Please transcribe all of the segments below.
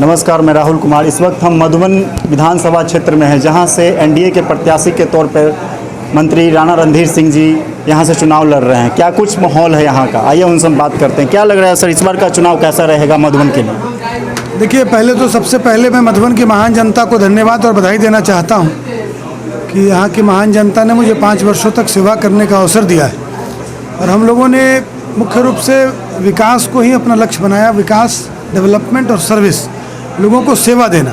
नमस्कार, मैं राहुल कुमार। इस वक्त हम मधुबन विधानसभा क्षेत्र में हैं, जहां से एनडीए के प्रत्याशी के तौर पर मंत्री राणा रणधीर सिंह जी यहां से चुनाव लड़ रहे हैं। क्या कुछ माहौल है यहां का, आइए उनसे बात करते हैं। क्या लग रहा है सर, इस बार का चुनाव कैसा रहेगा मधुबन के लिए? देखिए, सबसे पहले मैं मधुबन की महान जनता को धन्यवाद और बधाई देना चाहता हूं कि यहाँ की महान जनता ने मुझे 5 वर्षों तक सेवा करने का अवसर दिया है और हम लोगों ने मुख्य रूप से विकास को ही अपना लक्ष्य बनाया। विकास, डेवलपमेंट और सर्विस, लोगों को सेवा देना।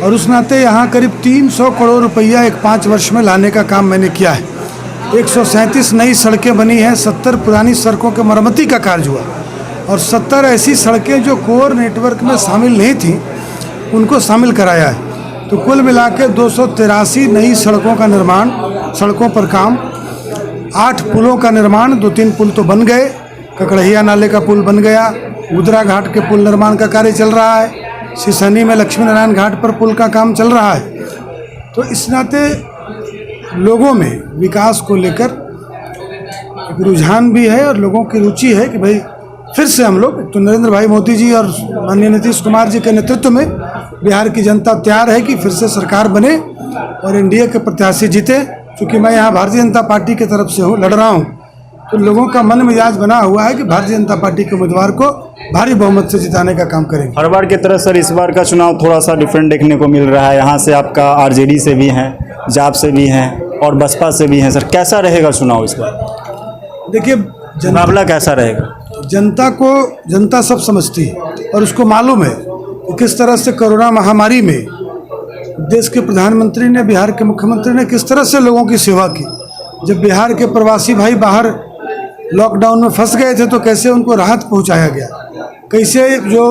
और उस नाते यहाँ करीब 300 करोड़ रुपया 5 वर्ष में लाने का काम मैंने किया है। 137 नई सड़कें बनी हैं, 70 पुरानी सड़कों के मरम्मती का कार्य हुआ और 70 ऐसी सड़कें जो कोर नेटवर्क में शामिल नहीं थी उनको शामिल कराया है। तो कुल मिला के 283 नई सड़कों का निर्माण, सड़कों पर काम, 8 पुलों का निर्माण, 2-3 पुल तो बन गए। ककड़हिया नाले का पुल बन गया, उदरा घाट के पुल निर्माण का कार्य चल रहा है, सिसनी में लक्ष्मी नारायण घाट पर पुल का काम चल रहा है। तो इस नाते लोगों में विकास को लेकर एक रुझान भी है और लोगों की रुचि है कि भाई फिर से हम लोग, तो नरेंद्र भाई मोदी जी और माननीय नीतीश कुमार जी के नेतृत्व में बिहार की जनता तैयार है कि फिर से सरकार बने और एनडीए के प्रत्याशी जीते। क्योंकि मैं यहाँ भारतीय जनता पार्टी की तरफ से लड़ रहा हूँ, तो लोगों का मन मिजाज बना हुआ है कि भारतीय जनता पार्टी के उम्मीदवार को भारी बहुमत से जिताने का काम करेंगे। हर बार की तरह सर इस बार का चुनाव थोड़ा सा डिफरेंट देखने को मिल रहा है। यहाँ से आपका आरजेडी से भी हैं, जाप से भी हैं और बसपा से भी हैं। सर कैसा रहेगा चुनाव इस बार? देखिए, मुकाबला कैसा रहेगा? जनता सब समझती है और उसको मालूम है कि किस तरह से कोरोना महामारी में देश के प्रधानमंत्री ने, बिहार के मुख्यमंत्री ने किस तरह से लोगों की सेवा की। जब बिहार के प्रवासी भाई बाहर लॉकडाउन में फंस गए थे तो कैसे उनको राहत पहुंचाया गया, कैसे जो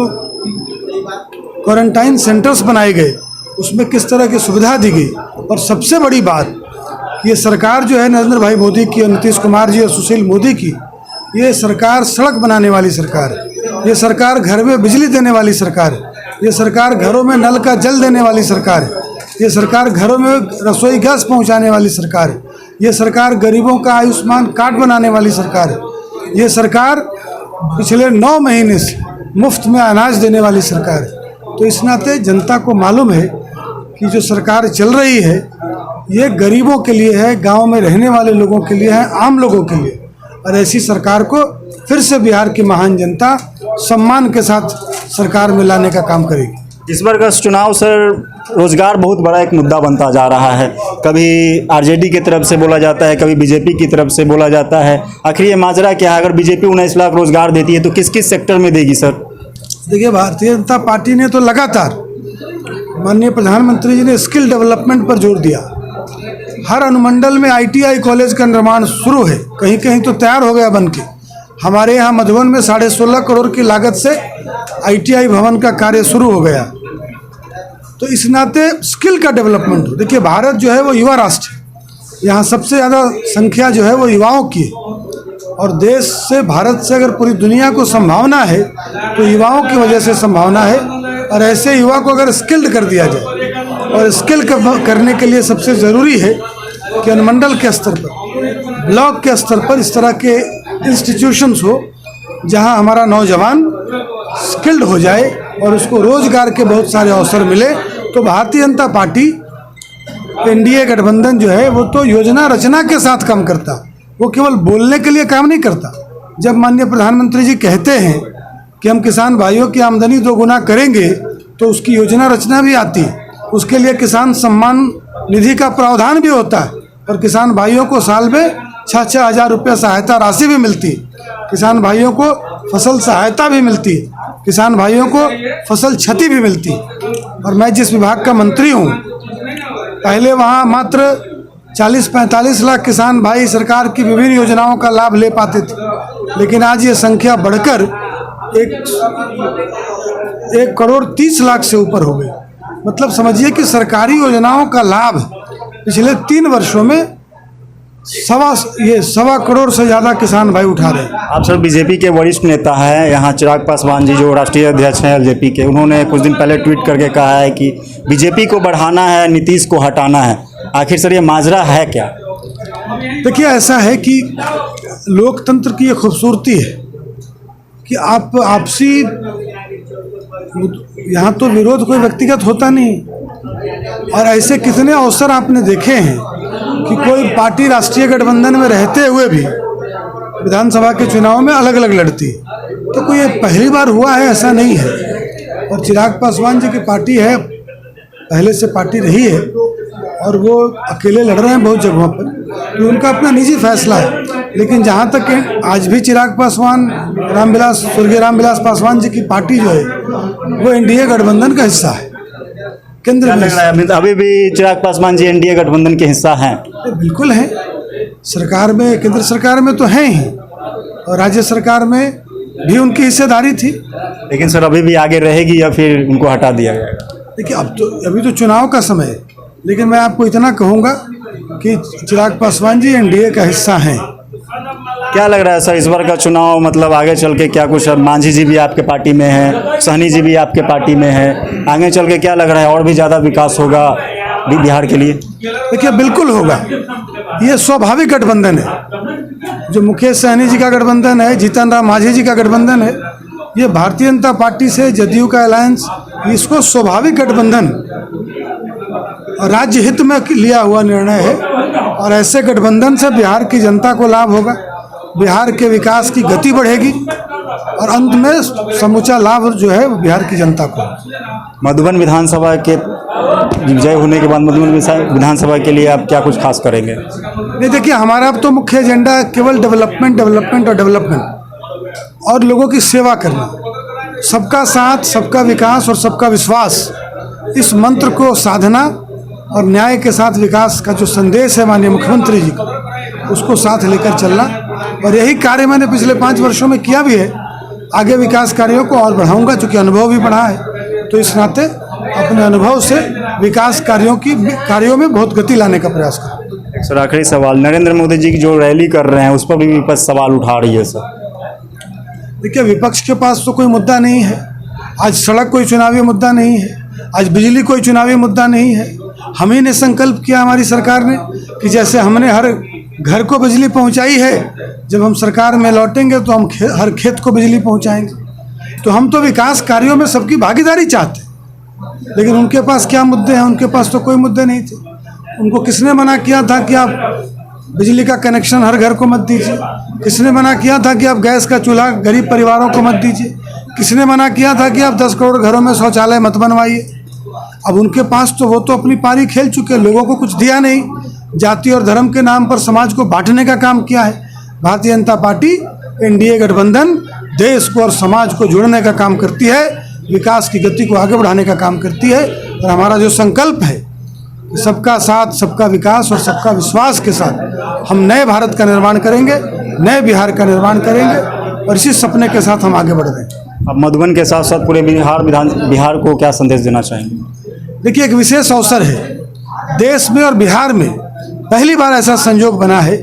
क्वारंटाइन सेंटर्स बनाए गए उसमें किस तरह की सुविधा दी गई। और सबसे बड़ी बात, ये सरकार जो है नरेंद्र भाई मोदी की और नीतीश कुमार जी और सुशील मोदी की, ये सरकार सड़क बनाने वाली सरकार है, ये सरकार घर में बिजली देने वाली सरकार है, ये सरकार घरों में नल का जल देने वाली सरकार है, ये सरकार घरों में रसोई गैस पहुंचाने वाली सरकार है, ये सरकार गरीबों का आयुष्मान कार्ड बनाने वाली सरकार है, ये सरकार पिछले 9 महीने से मुफ्त में अनाज देने वाली सरकार है। तो इस नाते जनता को मालूम है कि जो सरकार चल रही है ये गरीबों के लिए है, गांव में रहने वाले लोगों के लिए है, आम लोगों के लिए। और ऐसी सरकार को फिर से बिहार की महान जनता सम्मान के साथ सरकार में लाने का काम करेगी। इस बार का चुनाव सर, रोजगार बहुत बड़ा एक मुद्दा बनता जा रहा है। कभी आरजेडी की तरफ से बोला जाता है, कभी बीजेपी की तरफ से बोला जाता है। आखिर ये माजरा क्या है? अगर बीजेपी 19 लाख रोजगार देती है तो किस किस सेक्टर में देगी सर? देखिए, भारतीय जनता पार्टी ने तो लगातार, माननीय प्रधानमंत्री जी ने स्किल डेवलपमेंट पर जोर दिया। हर अनुमंडल में ITI कॉलेज का निर्माण शुरू है, कहीं कहीं तो तैयार हो गया बन के। हमारे यहाँ मधुबन में 16.5 करोड़ की लागत से ITI भवन का कार्य शुरू हो गया। तो इस नाते स्किल का डेवलपमेंट हो। देखिए, भारत जो है वो युवा राष्ट्र है, यहाँ सबसे ज़्यादा संख्या जो है वो युवाओं की है और देश से, भारत से अगर पूरी दुनिया को संभावना है तो युवाओं की वजह से संभावना है। और ऐसे युवा को अगर स्किल्ड कर दिया जाए, और स्किल करने के लिए सबसे ज़रूरी है कि अनुमंडल के स्तर पर, ब्लॉक के स्तर पर इस तरह के इंस्टीट्यूशंस हो जहां हमारा नौजवान स्किल्ड हो जाए और उसको रोजगार के बहुत सारे अवसर मिले। तो भारतीय जनता पार्टी, एनडीए गठबंधन जो है वो तो योजना रचना के साथ काम करता, वो केवल बोलने के लिए काम नहीं करता। जब माननीय प्रधानमंत्री जी कहते हैं कि हम किसान भाइयों की आमदनी 2 गुना करेंगे तो उसकी योजना रचना भी आती है। उसके लिए किसान सम्मान निधि का प्रावधान भी होता है और किसान भाइयों को साल में 6-6 हज़ार रुपये सहायता राशि भी मिलती है। किसान भाइयों को फसल सहायता भी मिलती है, किसान भाइयों को फसल क्षति भी मिलती है। और मैं जिस विभाग का मंत्री हूँ, पहले वहाँ मात्र 40-45 लाख किसान भाई सरकार की विभिन्न योजनाओं का लाभ ले पाते थे, लेकिन आज ये संख्या बढ़कर 1 करोड़ 30 लाख से ऊपर हो गई। मतलब समझिए कि सरकारी योजनाओं का लाभ पिछले 3 वर्षों में 1.25 करोड़ से ज़्यादा किसान भाई उठा रहे हैं। आप सर बीजेपी के वरिष्ठ नेता हैं यहाँ, चिराग पासवान जी जो राष्ट्रीय अध्यक्ष हैं एलजेपी के, उन्होंने कुछ दिन पहले ट्वीट करके कहा है कि बीजेपी को बढ़ाना है, नीतीश को हटाना है। आखिर सर ये माजरा है क्या? देखिए, ऐसा है कि लोकतंत्र की ये खूबसूरती है कि आप आपसी यहाँ तो विरोध कोई व्यक्तिगत होता नहीं। और ऐसे कितने अवसर आपने देखे हैं कि कोई पार्टी राष्ट्रीय गठबंधन में रहते हुए भी विधानसभा के चुनाव में अलग अलग लड़ती है। तो कोई ये पहली बार हुआ है ऐसा नहीं है। और चिराग पासवान जी की पार्टी है, पहले से पार्टी रही है और वो अकेले लड़ रहे हैं बहुत जगहों पर, तो उनका अपना निजी फैसला है। लेकिन जहाँ तक है आज भी चिराग पासवान स्वर्गीय रामविलास पासवान जी की पार्टी जो है वो एनडीए गठबंधन का हिस्सा है। केंद्र में लग रहा है अभी भी चिराग पासवान जी एनडीए गठबंधन के हिस्सा हैं? बिल्कुल है। सरकार में, केंद्र सरकार में तो हैं ही और राज्य सरकार में भी उनकी हिस्सेदारी थी। लेकिन सर अभी भी आगे रहेगी या फिर उनको हटा दिया जाएगा? देखिए अभी तो चुनाव का समय है, लेकिन मैं आपको इतना कहूँगा कि चिराग पासवान जी एनडीए का हिस्सा हैं। क्या लग रहा है सर इस बार का चुनाव मतलब आगे चल के क्या कुछ? मांझी जी भी आपके पार्टी में है, सहनी जी भी आपके पार्टी में है, आगे चल के क्या लग रहा है और भी ज़्यादा विकास होगा बिहार के लिए? देखिए बिल्कुल होगा, ये स्वाभाविक गठबंधन है। जो मुकेश सहनी जी का गठबंधन है, जीतन राम मांझी जी का गठबंधन है, ये भारतीय जनता पार्टी से जदयू का अलायंस, इसको स्वाभाविक गठबंधन और राज्य हित में लिया हुआ निर्णय है। और ऐसे गठबंधन से बिहार की जनता को लाभ होगा, बिहार के विकास की गति बढ़ेगी और अंत में समूचा लाभ जो है वो बिहार की जनता को। मधुबन विधानसभा के विजय होने के बाद मधुबन विधानसभा के लिए आप क्या कुछ खास करेंगे? नहीं देखिए, हमारा अब तो मुख्य एजेंडा केवल डेवलपमेंट और डेवलपमेंट और लोगों की सेवा करना, सबका साथ, सबका विकास और सबका विश्वास, इस मंत्र को साधना और न्याय के साथ विकास का जो संदेश है माननीय मुख्यमंत्री जी का, उसको साथ लेकर चलना। और यही कार्य मैंने पिछले 5 वर्षों में किया भी है। आगे विकास कार्यों को और बढ़ाऊंगा, चूँकि अनुभव भी बढ़ा है, तो इस नाते अपने अनुभव से विकास कार्यों में बहुत गति लाने का प्रयास करूँ। सर आखिरी सवाल, नरेंद्र मोदी जी की जो रैली कर रहे हैं उस पर भी विपक्ष सवाल उठा रही है सर। देखिए विपक्ष के पास तो कोई मुद्दा नहीं है। आज सड़क कोई चुनावी मुद्दा नहीं है, आज बिजली कोई चुनावी मुद्दा नहीं है। हम ही ने संकल्प किया, हमारी सरकार ने, कि जैसे हमने हर घर को बिजली पहुंचाई है, जब हम सरकार में लौटेंगे तो हम हर खेत को बिजली पहुंचाएंगे। तो हम तो विकास कार्यों में सबकी भागीदारी चाहते हैं। लेकिन उनके पास क्या मुद्दे हैं? उनके पास तो कोई मुद्दे नहीं थे। उनको किसने मना किया था कि आप बिजली का कनेक्शन हर घर को मत दीजिए? किसने मना किया था कि आप गैस का चूल्हा गरीब परिवारों को मत दीजिए? किसने मना किया था कि आप 10 करोड़ घरों में शौचालय मत बनवाइए? अब उनके पास तो वो तो अपनी पारी खेल चुके, लोगों को कुछ दिया नहीं। जाति और धर्म के नाम पर समाज को बांटने का काम किया है। भारतीय जनता पार्टी एनडीए गठबंधन देश को और समाज को जोड़ने का काम करती है, विकास की गति को आगे बढ़ाने का काम करती है। और हमारा जो संकल्प है कि सबका साथ, सबका विकास और सबका विश्वास के साथ हम नए भारत का निर्माण करेंगे, नए बिहार का निर्माण करेंगे और इसी सपने के साथ हम आगे बढ़ रहे हैं। अब मधुबन के साथ साथ पूरे बिहार को क्या संदेश देना चाहेंगे? देखिए एक विशेष अवसर है, देश में और बिहार में पहली बार ऐसा संयोग बना है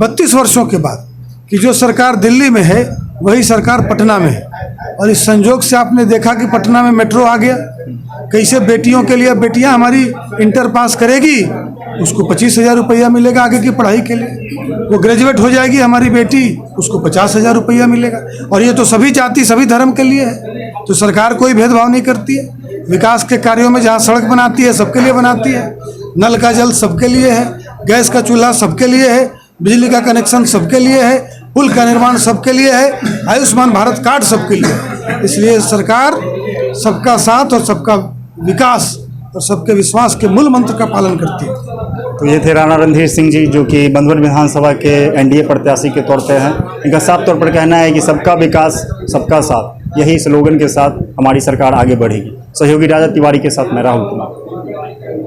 32 वर्षों के बाद कि जो सरकार दिल्ली में है वही सरकार पटना में है। और इस संयोग से आपने देखा कि पटना में मेट्रो आ गया। कैसे बेटियों के लिए, बेटियां हमारी इंटर पास करेगी, उसको 25,000 रुपया मिलेगा आगे की पढ़ाई के लिए। वो ग्रेजुएट हो जाएगी हमारी बेटी, उसको 50,000 रुपया मिलेगा। और ये तो सभी जाति, सभी धर्म के लिए है। तो सरकार कोई भेदभाव नहीं करती है। विकास के कार्यों में जहाँ सड़क बनाती है सबके लिए बनाती है, नल का जल सबके लिए है, गैस का चूल्हा सबके लिए है, बिजली का कनेक्शन सबके लिए है, पुल का निर्माण सबके लिए है, आयुष्मान भारत कार्ड सबके लिए है। इसलिए सरकार सबका साथ और सबका विकास और सबके विश्वास के मूल मंत्र का पालन करती है। तो ये थे राणा रणधीर सिंह जी, जो कि मधुबन विधानसभा के एनडीए प्रत्याशी के तौर पे हैं। इनका साफ तौर पर कहना है कि सबका विकास, सबका साथ, यही स्लोगन के साथ हमारी सरकार आगे बढ़ेगी। सहयोगी राजा तिवारी के साथ मैं राहुल कुमार।